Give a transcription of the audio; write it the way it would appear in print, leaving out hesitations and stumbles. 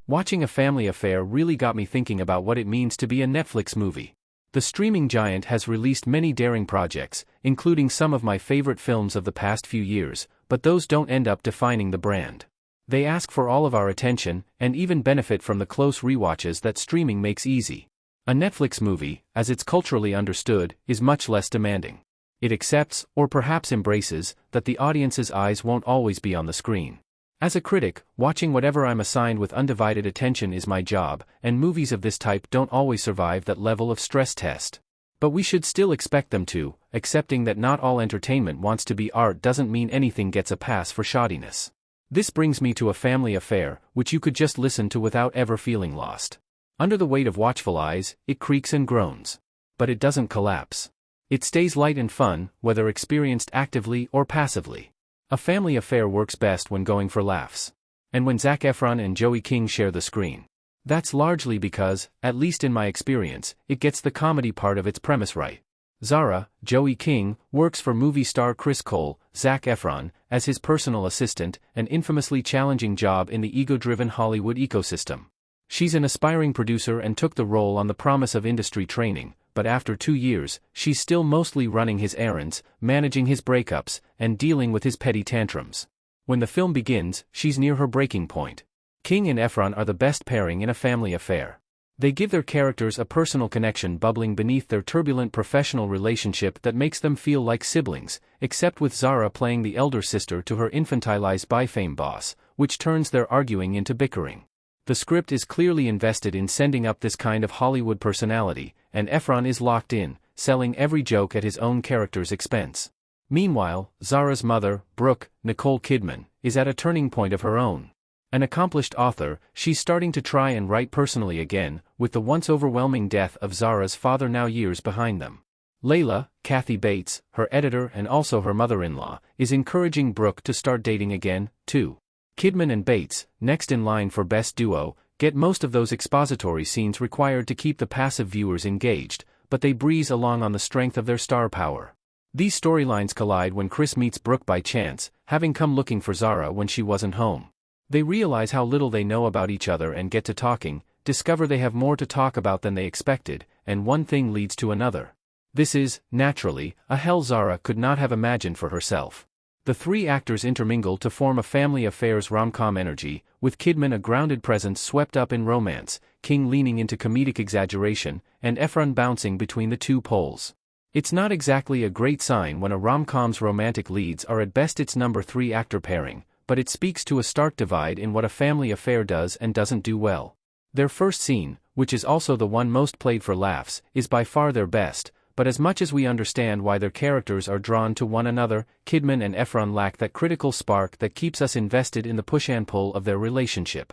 Watching A Family Affair really got me thinking about what it means to be a Netflix movie. The streaming giant has released many daring projects, including some of my favorite films of the past few years, but those don't end up defining the brand. They ask for all of our attention, and even benefit from the close rewatches that streaming makes easy. A Netflix movie, as it's culturally understood, is much less demanding. It accepts, or perhaps embraces, that the audience's eyes won't always be on the screen. As a critic, watching whatever I'm assigned with undivided attention is my job, and movies of this type don't always survive that level of stress test. But we should still expect them to, accepting that not all entertainment wants to be art doesn't mean anything gets a pass for shoddiness. This brings me to A Family Affair, which you could just listen to without ever feeling lost. Under the weight of watchful eyes, it creaks and groans. But it doesn't collapse. It stays light and fun, whether experienced actively or passively. A Family Affair works best when going for laughs. And when Zac Efron and Joey King share the screen. That's largely because, at least in my experience, it gets the comedy part of its premise right. Zara, Joey King, works for movie star Chris Cole, Zac Efron, as his personal assistant, an infamously challenging job in the ego-driven Hollywood ecosystem. She's an aspiring producer and took the role on the promise of industry training, but after 2 years, she's still mostly running his errands, managing his breakups, and dealing with his petty tantrums. When the film begins, she's near her breaking point. King and Efron are the best pairing in A Family Affair. They give their characters a personal connection bubbling beneath their turbulent professional relationship that makes them feel like siblings, except with Zara playing the elder sister to her infantilized by-fame boss, which turns their arguing into bickering. The script is clearly invested in sending up this kind of Hollywood personality, and Efron is locked in, selling every joke at his own character's expense. Meanwhile, Zara's mother, Brooke, Nicole Kidman, is at a turning point of her own. An accomplished author, she's starting to try and write personally again, with the once overwhelming death of Zara's father now years behind them. Layla, Kathy Bates, her editor and also her mother-in-law, is encouraging Brooke to start dating again, too. Kidman and Bates, next in line for Best Duo, get most of those expository scenes required to keep the passive viewers engaged, but they breeze along on the strength of their star power. These storylines collide when Chris meets Brooke by chance, having come looking for Zara when she wasn't home. They realize how little they know about each other and get to talking, discover they have more to talk about than they expected, and one thing leads to another. This is, naturally, a hell Zara could not have imagined for herself. The three actors intermingle to form A Family Affair's rom-com energy, with Kidman a grounded presence swept up in romance, King leaning into comedic exaggeration, and Efron bouncing between the two poles. It's not exactly a great sign when a rom-com's romantic leads are at best its number 3 actor pairing, but it speaks to a stark divide in what A Family Affair does and doesn't do well. Their first scene, which is also the one most played for laughs, is by far their best, but as much as we understand why their characters are drawn to one another, Kidman and Efron lack that critical spark that keeps us invested in the push and pull of their relationship.